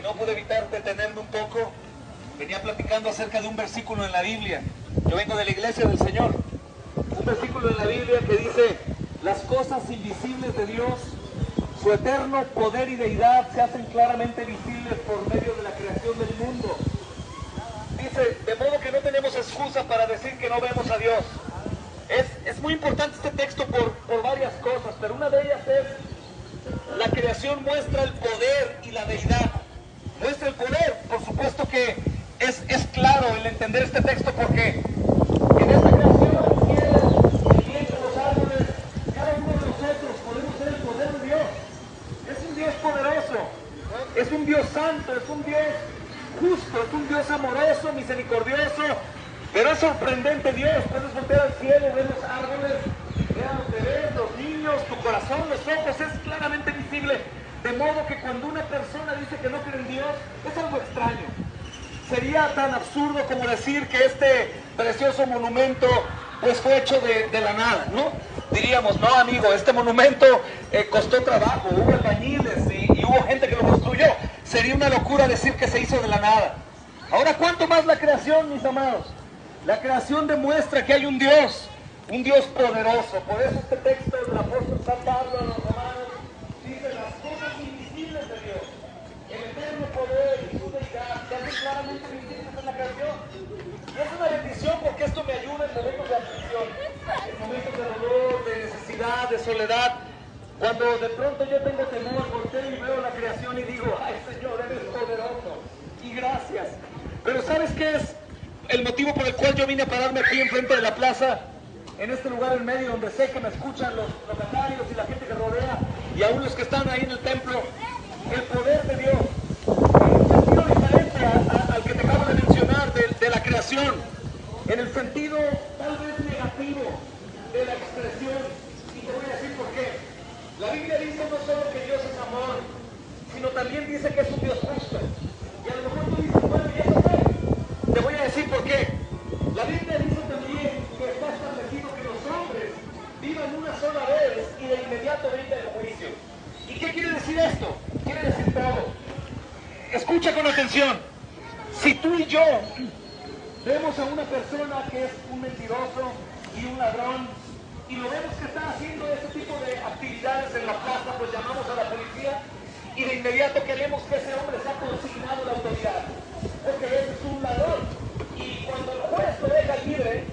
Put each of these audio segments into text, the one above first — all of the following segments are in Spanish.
no pude evitar detenerme un poco. Venía platicando acerca de un versículo en la Biblia. Yo vengo de la iglesia del Señor. Un versículo en la Biblia que dice: las cosas invisibles de Dios, su eterno poder y deidad se hacen claramente visibles por medio de la creación del mundo. Dice, de modo que no tenemos excusa para decir que no vemos a Dios. Es muy importante este texto por varias cosas, pero una de ellas es: la creación muestra el poder y la deidad. Muestra el poder. Por supuesto que es claro el entender este texto, porque en esta creación, el viento, los árboles, cada uno de nosotros podemos ver el poder de Dios. Es un Dios poderoso, es un Dios santo, es un Dios justo, es un Dios amoroso, misericordioso. Pero es sorprendente Dios. Puedes voltear al cielo, ver los árboles, ver a los bebés, los niños, tu corazón, los ojos, es claramente visible. De modo que cuando una persona dice que no cree en Dios, es algo extraño. Sería tan absurdo como decir que este precioso monumento pues fue hecho de la nada, ¿no? Diríamos, no amigo, este monumento costó trabajo, hubo albañiles y hubo gente que lo construyó. Sería una locura decir que se hizo de la nada. Ahora, ¿cuánto más la creación, mis amados? La creación demuestra que hay un Dios poderoso. Por eso este texto del apóstol San Pablo a los romanos dice: las cosas invisibles de Dios, el eterno poder y su deidad, se hacen claramente visibles en la creación. Y es una bendición, porque esto me ayuda en momentos de aflicción, en momentos de dolor, de necesidad, de soledad. Cuando de pronto yo tengo temor, volteo y veo la creación y digo: ay Señor, eres poderoso, y gracias. Pero ¿sabes qué es el motivo por el cual yo vine a pararme aquí enfrente de la plaza, en este lugar en medio, donde sé que me escuchan los locatarios y la gente que rodea, y aún los que están ahí en el templo? El poder de Dios, en un sentido diferente al que te acabo de mencionar de la creación, en el sentido tal vez negativo de la expresión. Y te voy a decir por qué. La Biblia dice no solo que Dios es amor, sino también dice que es un Dios justo. Y a lo mejor tú dices: bueno, ¿y eso qué? Te voy a decir por qué. La Biblia dice también que está establecido que los hombres vivan una sola vez y de inmediato venga el juicio. ¿Y qué quiere decir esto? Quiere decir todo. Escucha con atención. Si tú y yo vemos a una persona que es un mentiroso y un ladrón, y lo vemos que está haciendo ese tipo de actividades en la plaza, pues llamamos a la policía y de inmediato queremos que ese hombre sea consignado a la autoridad, porque ese es un ladrón. Y cuando el juez lo deja libre,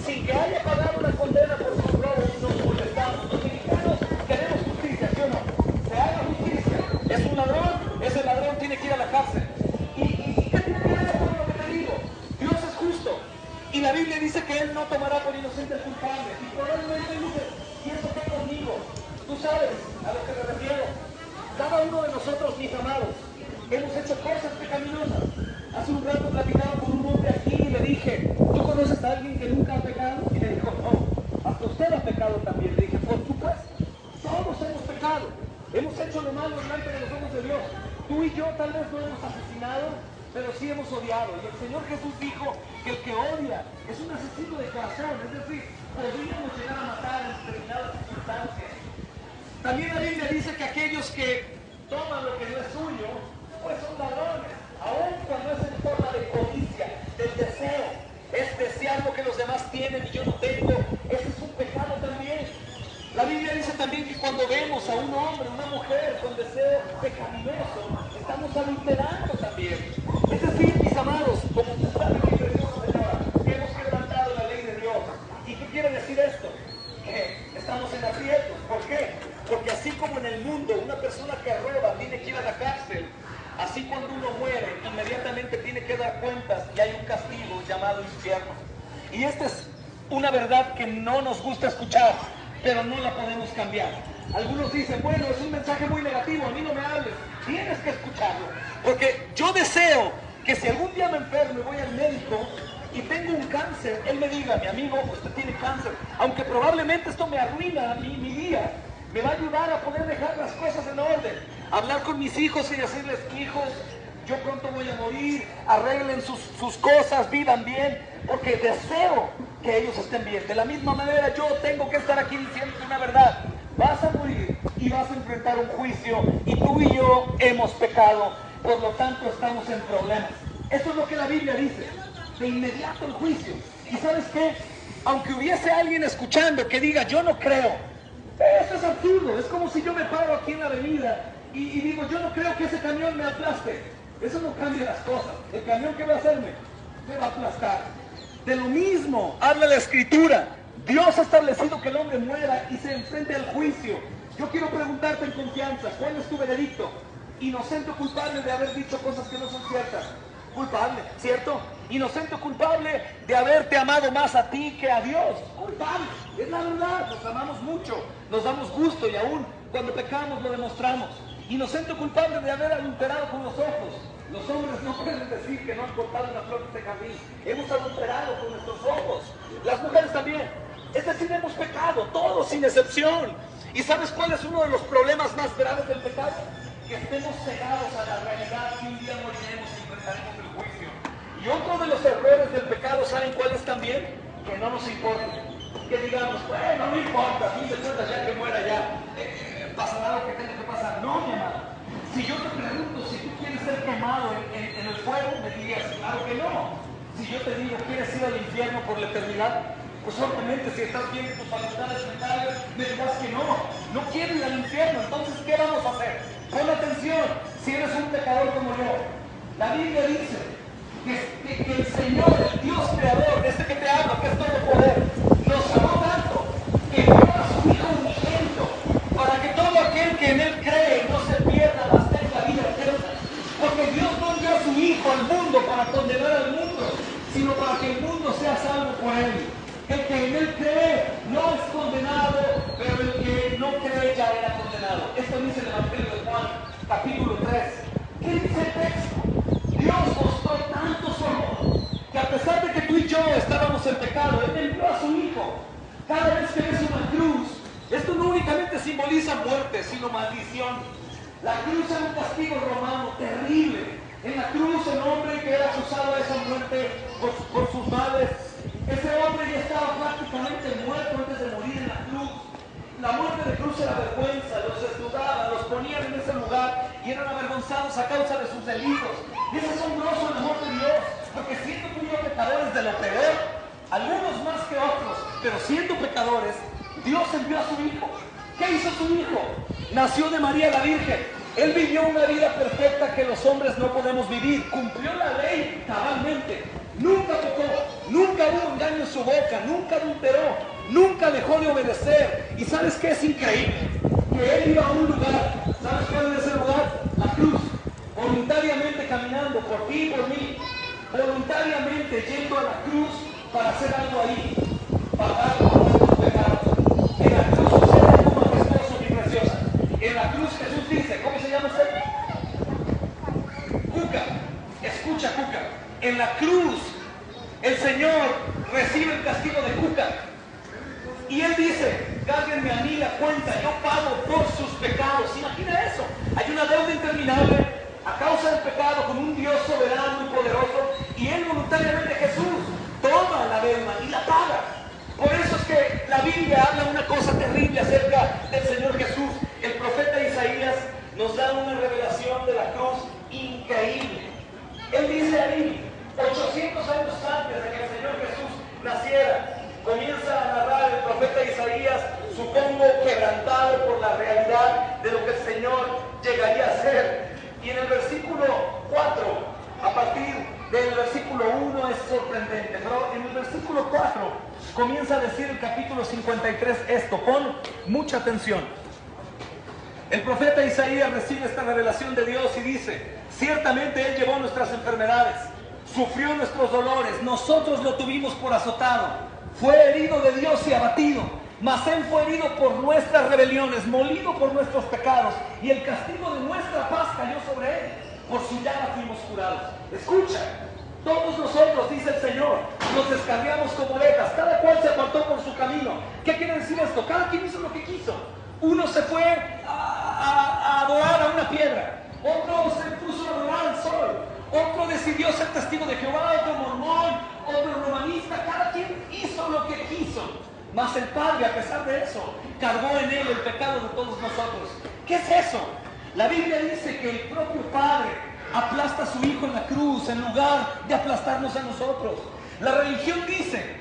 sin que haya pagado una condena por sus robos, nos molestamos. Los mexicanos queremos justicia, ¿sí o no? Se haga justicia. Es un ladrón, ese ladrón tiene que ir a la cárcel. ¿Y qué tiene que ver con lo que te digo? Dios es justo. Y la Biblia dice que Él no tomará por inocente al culpable. Y probablemente dice: ¿y eso qué conmigo? Tú sabes a lo que me refiero. Cada uno de nosotros, mis amados, hemos hecho cosas pecaminosas. Hace un rato platicaba con un hombre aquí y le dije: ¿tú conoces a alguien que nunca ha pecado? Y me dijo: no, hasta usted ha pecado también. Le dije: por supuesto, todos hemos pecado. Hemos hecho lo malo delante de los ojos de Dios. Tú y yo tal vez no hemos asesinado, pero sí hemos odiado. Y el Señor Jesús dijo que el que odia es un asesino de corazón. Es decir, podríamos llegar a matar en determinadas circunstancias. También la Biblia dice que aquellos que toman lo que no es suyo, pues son ladrones, aun cuando es en forma de codicia, del deseo. Es desear lo que los demás tienen y yo no tengo. Ese es un pecado también. La Biblia dice también que cuando vemos a un hombre, una mujer con deseo pecaminoso, estamos adulterando también. Es decir, mis amados, como tú sabes, mi preciosa señora, que hemos quebrantado la ley de Dios. ¿Y qué quiere decir esto? Que estamos en aprietos. ¿Por qué? Porque así como en el mundo una persona que roba tiene que ir a la cárcel, así cuando uno muere inmediatamente tiene que dar cuentas y hay un castigo llamado infierno. Y esta es una verdad que no nos gusta escuchar, pero no la podemos cambiar. Algunos dicen: bueno, es un mensaje muy negativo, a mí no me hables. Tienes que escucharlo, porque yo deseo que si algún día me enfermo y voy al médico y tengo un cáncer, él me diga: mi amigo, usted tiene cáncer, aunque probablemente esto me arruina mi día, me va a ayudar a poder dejar las cosas en orden, hablar con mis hijos y decirles: hijos, yo pronto voy a morir, arreglen sus cosas, vivan bien, porque deseo que ellos estén bien. De la misma manera yo tengo que estar aquí diciendo una verdad: vas a morir y vas a enfrentar un juicio, y tú y yo hemos pecado. por lo tanto estamos en problemas. Eso es lo que la Biblia dice. De inmediato el juicio. ¿Y sabes qué? Aunque hubiese alguien escuchando que diga, yo no creo, eso es absurdo. Es como si yo me paro aquí en la avenida y digo, yo no creo que ese camión me aplaste. Eso no cambia las cosas. El camión, ¿qué va a hacerme? Me va a aplastar. De lo mismo habla la Escritura. Dios ha establecido que el hombre muera y se enfrente al juicio. Yo quiero preguntarte en confianza, ¿cuál es tu veredicto? ¿Inocente o culpable de haber dicho cosas que no son ciertas? Culpable, ¿cierto? Inocente o culpable de haberte amado más a ti que a Dios. Culpable, es la verdad. Nos amamos mucho, nos damos gusto y aún cuando pecamos lo demostramos. Inocente o culpable de haber adulterado con los ojos. Los hombres no pueden decir que no han cortado una flor de este jardín. Hemos adulterado con nuestros ojos. Las mujeres también. Es decir, hemos pecado, todos sin excepción. ¿Y sabes cuál es uno de los problemas más graves del pecado? Que estemos cegados a la realidad que un día moriremos y enfrentaremos el juicio. Y otro de los errores del pecado, ¿saben cuál es también? Que no nos importa. Que digamos, bueno, no importa, a fin de cuentas ya que muera ya, pasará lo que tenga que pasar. No, mi amado. Si yo te pregunto si tú quieres ser quemado en el fuego, me dirías, claro que no. Si yo te digo, ¿quieres ir al infierno por la eternidad? Pues obviamente, si estás bien en tus facultades mentales, me dirás que no. No quiero ir al infierno. Entonces, ¿qué vamos a hacer? Pon atención, si eres un pecador como yo. La Biblia dice que el Señor, el Dios creador, este que te habla, que es todo poder, nos amó tanto que dio a su Hijo unigénito para que todo aquel que en Él cree no se pierda, mas tenga vida eterna. Porque Dios no envió a su Hijo al mundo para condenar al mundo, sino para que el mundo sea salvo por Él. El que en Él cree no es condenado, pero el que no cree ya era condenado. Esto dice el Evangelio de Juan, capítulo 3. ¿Qué dice el texto? Dios mostró tanto su amor que a pesar de que tú y yo estábamos en pecado, Él envió a su Hijo. Cada vez que ves una cruz, esto no únicamente simboliza muerte, sino maldición. La cruz era un castigo romano terrible. En la cruz el hombre que era acusado a esa muerte por sus males, ese hombre ya estaba prácticamente muerto antes de morir en la cruz. La muerte de cruz era vergüenza, los desnudaban, los ponían en ese lugar y eran avergonzados a causa de sus delitos. Y es asombroso el amor de Dios, porque siendo tú y yo pecadores de lo peor, algunos más que otros, pero siendo pecadores, Dios envió a su Hijo. ¿Qué hizo su Hijo? Nació de María la Virgen. Él vivió una vida perfecta que los hombres no podemos vivir. Cumplió la ley cabalmente. Nunca tocó, nunca hubo engaño en su boca, nunca adulteró, nunca dejó de obedecer. ¿Y sabes qué es increíble? Que Él iba a un lugar. ¿Sabes cuál es ese lugar? La cruz. Voluntariamente caminando por ti y por mí. Voluntariamente yendo a la cruz para hacer algo ahí. Pagar por nuestros pecados. En la cruz sucede algo majestuoso y preciosa. En la cruz Jesús dice, ¿cómo se llama usted? Cuca. Escucha, Cuca. En la cruz el Señor recibe el castigo de Cuca. Y Él dice, cárguenme a mí la cuenta, yo pago por sus pecados. Imagina eso. Hay una deuda interminable a causa del pecado con un Dios soberano y poderoso. Y Él voluntariamente, Jesús, toma la deuda y la paga. Por eso es que la Biblia habla una cosa terrible acerca del Señor Jesús. El profeta Isaías nos da una revelación de la cruz increíble. Él dice ahí, 800 años antes de que el Señor Jesús naciera, comienza a narrar el profeta Isaías, supongo quebrantado por la realidad de lo que el Señor llegaría a ser. Y en el versículo 4, a partir del versículo 1 es sorprendente, pero en el versículo 4 comienza a decir el capítulo 53 esto, pon mucha atención. El profeta Isaías recibe esta revelación de Dios y dice, ciertamente Él llevó nuestras enfermedades, sufrió nuestros dolores, nosotros lo tuvimos por azotado, fue herido de Dios y abatido, mas Él fue herido por nuestras rebeliones, molido por nuestros pecados, y el castigo de nuestra paz cayó sobre Él, por su llaga fuimos curados. Escucha, todos nosotros, dice el Señor, nos descarriamos como ovejas, cada cual se apartó por su camino. ¿Qué quiere decir esto? Cada quien hizo lo que quiso. Uno se fue a adorar a una piedra, otro se puso a adorar al sol, otro decidió ser testigo de Jehová, otro mormón, otro romanista. Cada quien hizo lo que quiso, mas el Padre, a pesar de eso, cargó en Él el pecado de todos nosotros. ¿Qué es eso? La Biblia dice que el propio Padre aplasta a su Hijo en la cruz en lugar de aplastarnos a nosotros. La religión dice: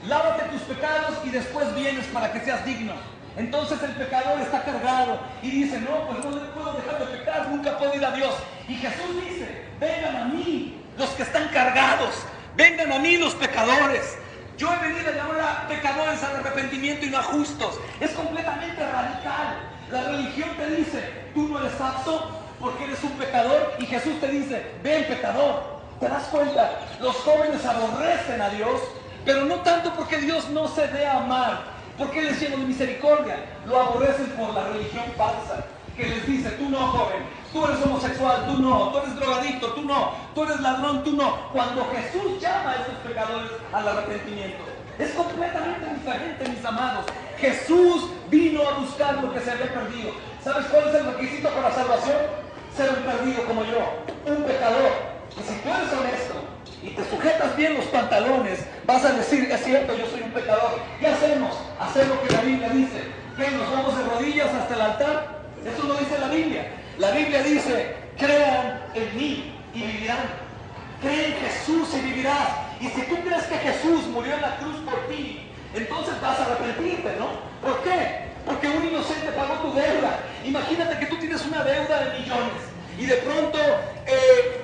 lávate tus pecados y después vienes para que seas digno. Entonces el pecador está cargado y dice: no, pues no le puedo dejar de pecar, nunca puedo ir a Dios. Y Jesús dice: vengan a mí los que están cargados, vengan a mí los pecadores. Yo he venido a llamar a pecadores al arrepentimiento y no a justos. Es completamente radical. La religión te dice: tú no eres apto porque eres un pecador, y Jesús te dice: ven, pecador. ¿Te das cuenta? Los jóvenes aborrecen a Dios, pero no tanto porque Dios no se dé a amar, porque Él es lleno de misericordia. Lo aborrecen por la religión falsa, que les dice: tú no, joven, tú eres homosexual, tú no, tú eres drogadicto, tú no, tú eres ladrón, tú no. Cuando Jesús llama a esos pecadores al arrepentimiento, es completamente diferente, mis amados. Jesús vino a buscar lo que se había perdido. ¿Sabes cuál es el requisito para la salvación? Ser un perdido como yo, un pecador. Y si tú eres honesto y te sujetas bien los pantalones, vas a decir: es cierto, yo soy un pecador. ¿Qué hacemos? Hacer lo que la Biblia dice. ¿Qué? ¿Nos vamos de rodillas hasta el altar? Eso no dice la Biblia. La Biblia dice: crean en mí y vivirán. Cree en Jesús y vivirás. Y si tú crees que Jesús murió en la cruz por ti, entonces vas a arrepentirte, ¿no? ¿Por qué? Porque un inocente pagó tu deuda. Imagínate que tú tienes una deuda de millones y de pronto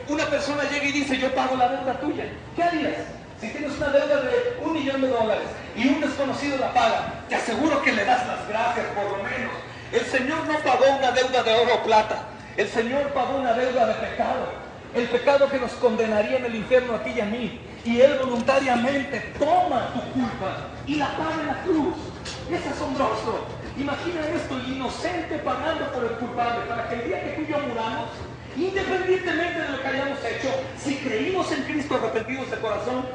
una persona llega y dice: yo pago la deuda tuya. ¿Qué harías? Si tienes una deuda de $1.000.000 y un desconocido la paga, te aseguro que le das las gracias, por lo menos. El Señor no pagó una deuda de oro o plata. El Señor pagó una deuda de pecado. El pecado que nos condenaría en el infierno a ti y a mí. Y Él voluntariamente toma tu culpa y la paga en la cruz. Es asombroso. Imagina esto: el inocente pagando por el culpable, para que el día que tú y yo muramos, independientemente de lo que hayamos hecho, si creímos en Cristo arrepentidos de corazón,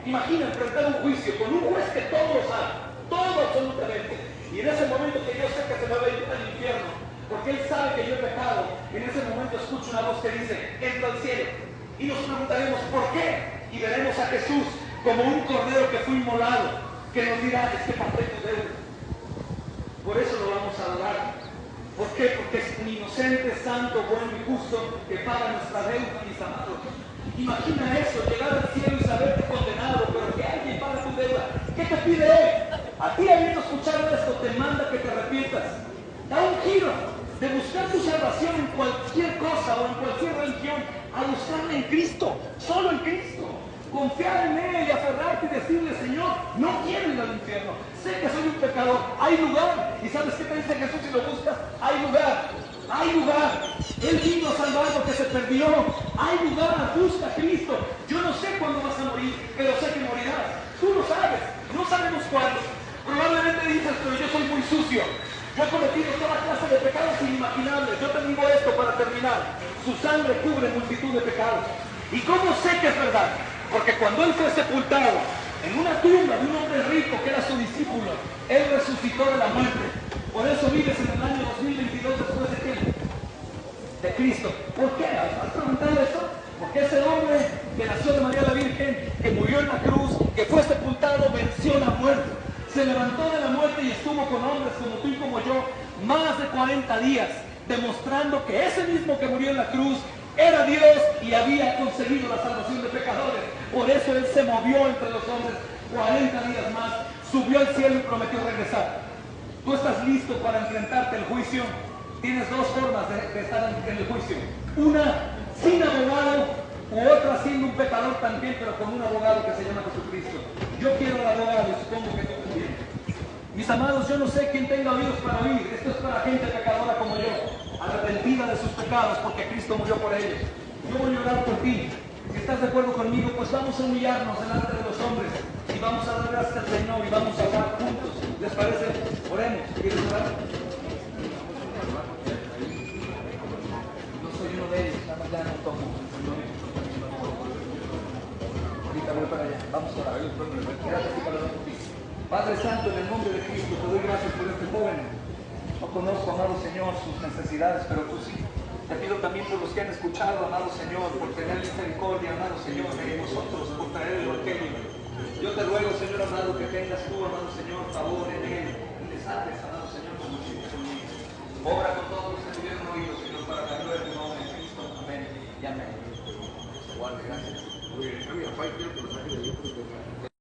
imagina enfrentar un juicio con un juez que todo lo sabe, todo absolutamente. Y en ese momento que yo sé que se me va a ir al infierno, porque Él sabe que yo he pecado, en ese momento escucho una voz que dice: entra al cielo. Y nos preguntaremos: ¿por qué? Y veremos a Jesús como un cordero que fue inmolado, que nos dirá: es que pagué tu deuda. Por eso lo vamos a adorar. ¿Por qué? Porque es un inocente, santo, bueno y justo que paga nuestra deuda, mis amados. Imagina eso: llegar al cielo y saberte condenado, pero que alguien paga tu deuda. ¿Qué te pide hoy? A ti, habiendo escuchado esto, te manda que te arrepientas. Da un giro de buscar tu salvación en cualquier cosa o en cualquier religión, a buscarla en Cristo, solo en Cristo. Confiar en Él y aferrarte y decirle: Señor, no quiero ir al infierno, sé que soy un pecador, hay lugar. ¿Y sabes qué te dice Jesús si lo buscas? Hay lugar, hay lugar. Él vino a salvar lo que se perdió. Hay lugar, busca a Cristo. Yo no sé cuándo vas a morir, pero sé que morirás. Tú lo sabes, no sabemos cuándo. Probablemente dices: pero yo soy muy sucio, yo he cometido toda clase de pecados inimaginables. Yo te digo esto para terminar: su sangre cubre multitud de pecados. ¿Y cómo sé que es verdad? Porque cuando Él fue sepultado en una tumba de un hombre rico que era su discípulo, Él resucitó de la muerte. Por eso vives en el año 2022 después de qué? De Cristo. ¿Por qué? ¿Has preguntado eso? Porque ese hombre que nació de María la Virgen, que murió en la cruz, que fue sepultado, venció la muerte. Se levantó de la muerte y estuvo con hombres como tú y como yo más de 40 días, demostrando que ese mismo que murió en la cruz era Dios y había conseguido la salvación de pecadores. Por eso Él se movió entre los hombres 40 días más, subió al cielo y prometió regresar. ¿Tú estás listo para enfrentarte al juicio? Tienes dos formas de estar en el juicio: una sin abogado, u otra siendo un pecador también, pero con un abogado que se llama Jesucristo. Yo quiero el abogado y supongo que tú también. Mis amados, yo no sé quién tenga oídos para oír. Esto es para gente pecadora como yo, arrepentida de sus pecados porque Cristo murió por ellos. Yo voy a orar por ti. Si estás de acuerdo conmigo, pues vamos a humillarnos delante de los hombres y vamos a dar gracias al Señor y vamos a orar juntos. ¿Les parece? Oremos. ¿Quieres orar? No soy uno de ellos, nada más ya no tomo. Ahorita voy para allá. Vamos a orar. Gracias y para por ti. Padre Santo, en el nombre de Cristo, te doy gracias por este joven. No conozco, amado Señor, sus necesidades, pero tú sí. Te pido también por los que han escuchado, amado Señor, por tener misericordia, amado Señor, de nosotros, por traer el Evangelio. Yo te ruego, Señor amado, que tengas tú, amado Señor, favor en él y le salves, amado Señor, como hiciste conmigo. Obra con todos los que tuvieron oído, Señor, para la gloria de tu nombre, en Cristo. Amén. Igual, gracias. A mi papá quiero que los ángeles de Dios